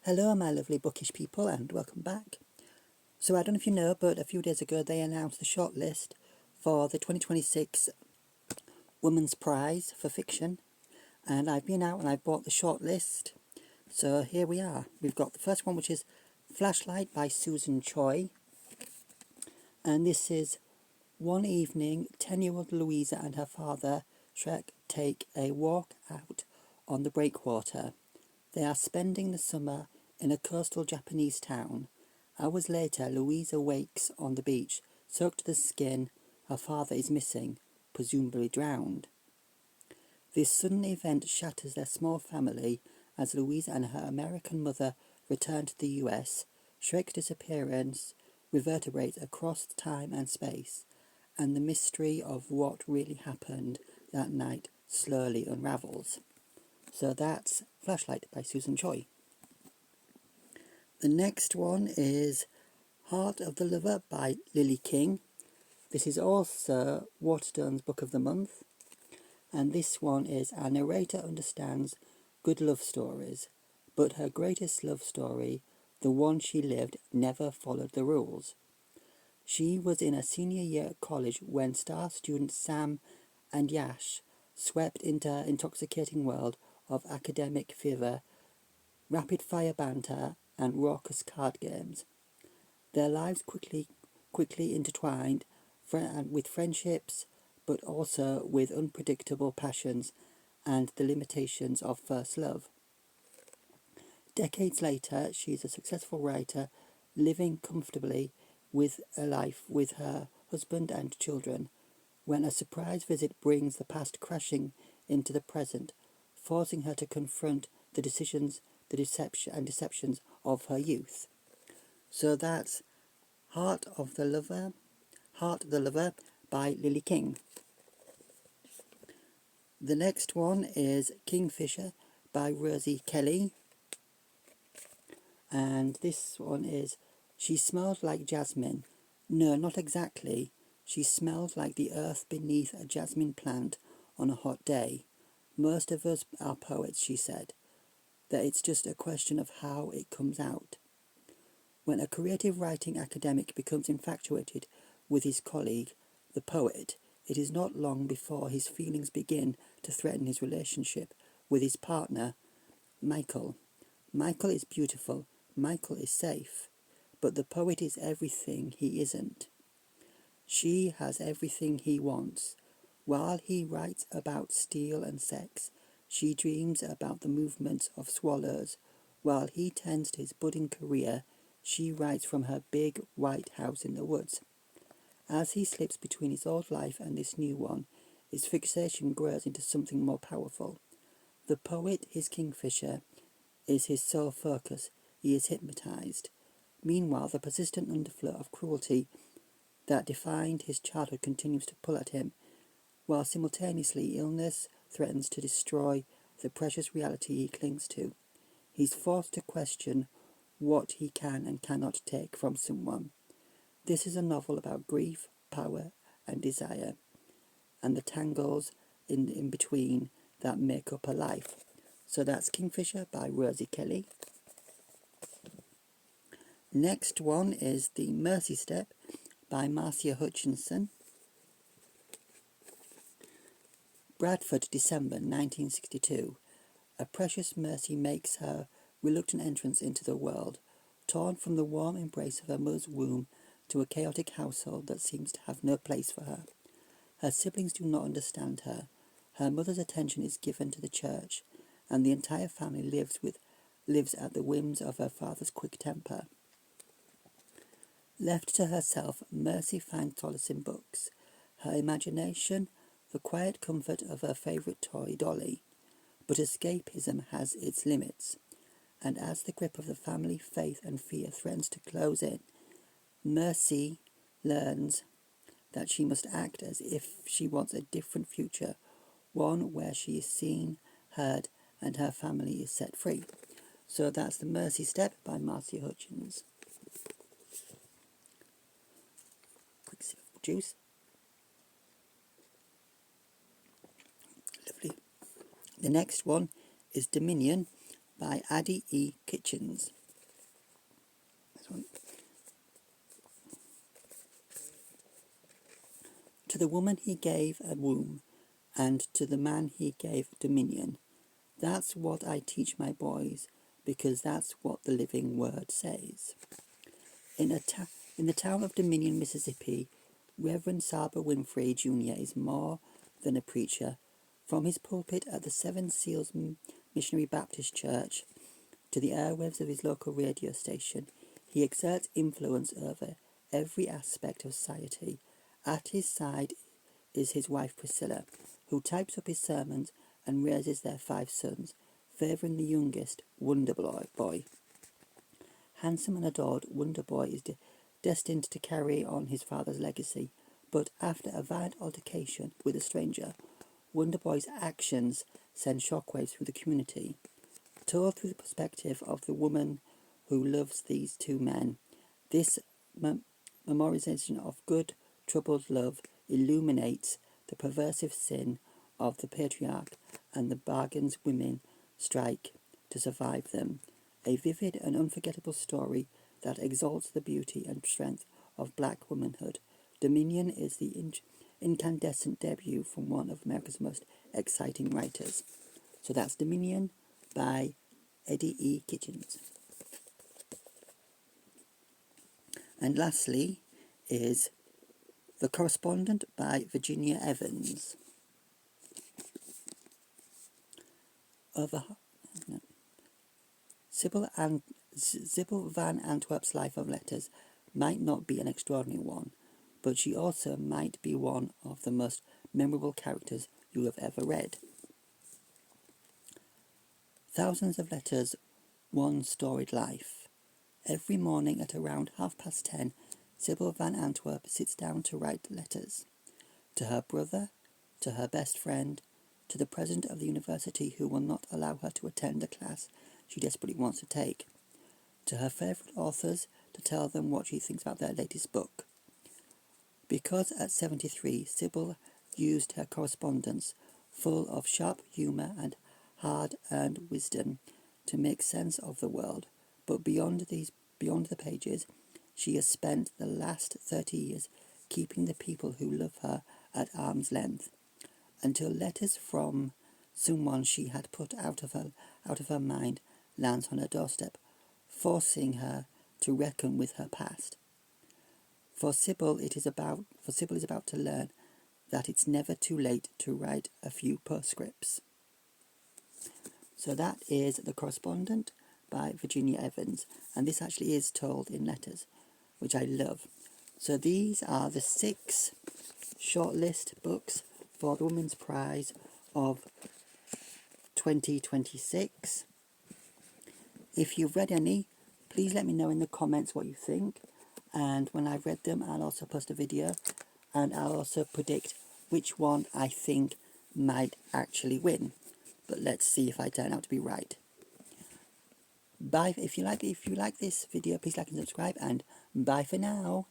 Hello my lovely bookish people and welcome back. So I don't know if you know, but a few days ago they announced the shortlist for the 2026 Women's Prize for Fiction, and I've been out and I've bought the shortlist. So here we are. We've got the first one, which is Flashlight by Susan Choi, and this is: one evening, 10-year-old Louisa and her father Shrek take a walk out on the breakwater. They are spending the summer in a coastal Japanese town. Hours later, Louisa wakes on the beach, soaked to the skin. Her father is missing, presumably drowned. This sudden event shatters their small family as Louisa and her American mother return to the US. Shrek's disappearance reverberates across time and space, and the mystery of what really happened that night slowly unravels. So that's Flashlight by Susan Choi. The next one is Heart of the Lover by Lily King. This is also Waterstone's Book of the Month. And this one is: our narrator understands good love stories, but her greatest love story, the one she lived, never followed the rules. She was in her senior year at college when star students Sam and Yash swept into her intoxicating world of academic fervour, rapid-fire banter, and raucous card games. Their lives quickly intertwined with friendships, but also with unpredictable passions and the limitations of first love. Decades later, she is a successful writer, living comfortably with a life with her husband and children, when a surprise visit brings the past crashing into the present, forcing her to confront the deceptions of her youth. So that's Heart of the Lover by Lily King. The next one is Kingfisher by Rosie Kelly, and this one is: she smelled like jasmine. No, not exactly. She smelled like the earth beneath a jasmine plant on a hot day. Most of us are poets, she said, that it's just a question of how it comes out. When a creative writing academic becomes infatuated with his colleague, the poet, it is not long before his feelings begin to threaten his relationship with his partner, Michael. Michael is beautiful, Michael is safe, but the poet is everything he isn't. She has everything he wants. While he writes about steel and sex, she dreams about the movements of swallows. While he tends to his budding career, she writes from her big white house in the woods. As he slips between his old life and this new one, his fixation grows into something more powerful. The poet, his kingfisher, is his sole focus. He is hypnotized. Meanwhile, the persistent underflow of cruelty that defined his childhood continues to pull at him, while simultaneously illness threatens to destroy the precious reality he clings to. He's forced to question what he can and cannot take from someone. This is a novel about grief, power, and desire, and the tangles in between that make up a life. So that's Kingfisher by Rosie Kelly. Next one is The Mercy Step by Marcia Hutchinson. Bradford, December 1962. A precious mercy makes her reluctant entrance into the world, torn from the warm embrace of her mother's womb to a chaotic household that seems to have no place for her. Her siblings do not understand her. Her mother's attention is given to the church, and the entire family lives at the whims of her father's quick temper. Left to herself, Mercy finds solace in books, her imagination, the quiet comfort of her favourite toy dolly. But escapism has its limits, and as the grip of the family faith and fear threatens to close in, Mercy learns that she must act as if she wants a different future, one where she is seen, heard, and her family is set free. So that's The Mercy Step by Marcia Hutchins. Quick sip of juice. Lovely. The next one is Dominion by Addie E. Kitchens. Sorry. To the woman he gave a womb, and to the man he gave dominion. That's what I teach my boys, because that's what the living word says. In the town of Dominion, Mississippi, Reverend Saba Winfrey Jr. is more than a preacher. From his pulpit at the Seven Seals Missionary Baptist Church to the airwaves of his local radio station, he exerts influence over every aspect of society. At his side is his wife Priscilla, who types up his sermons and raises their 5 sons, favouring the youngest, Wonder Boy. Handsome and adored, Wonder Boy is destined to carry on his father's legacy, but after a violent altercation with a stranger, Wonder Boy's actions send shockwaves through the community. Told through the perspective of the woman who loves these 2 men, this memorization of good, troubled love illuminates the perversive sin of the patriarch and the bargains women strike to survive them. A vivid and unforgettable story that exalts the beauty and strength of black womanhood. Dominion is the incandescent debut from one of America's most exciting writers. So that's Dominion by Eddie E. Kitchens. And lastly is The Correspondent by Virginia Evans. Sybil Van Antwerp's life of letters might not be an extraordinary one, but she also might be one of the most memorable characters you have ever read. Thousands of letters, one storied life. Every morning at around 10:30, Sybil Van Antwerp sits down to write letters. To her brother, to her best friend, to the president of the university who will not allow her to attend a class she desperately wants to take, to her favourite authors to tell them what she thinks about their latest book. Because at 73, Sybil used her correspondence, full of sharp humour and hard-earned wisdom, to make sense of the world. But beyond the pages, she has spent the last 30 years keeping the people who love her at arm's length, until letters from someone she had put out of her mind lands on her doorstep, forcing her to reckon with her past. For Sybil is about to learn that it's never too late to write a few postscripts. So that is The Correspondent by Virginia Evans, and this actually is told in letters, which I love. So these are the 6 shortlist books for the Women's Prize of 2026. If you've read any, please let me know in the comments what you think, and when I've read them I'll also post a video, and I'll also predict which one I think might actually win. But let's see if I turn out to be right. Bye. If you like this video, please like and subscribe, and bye for now.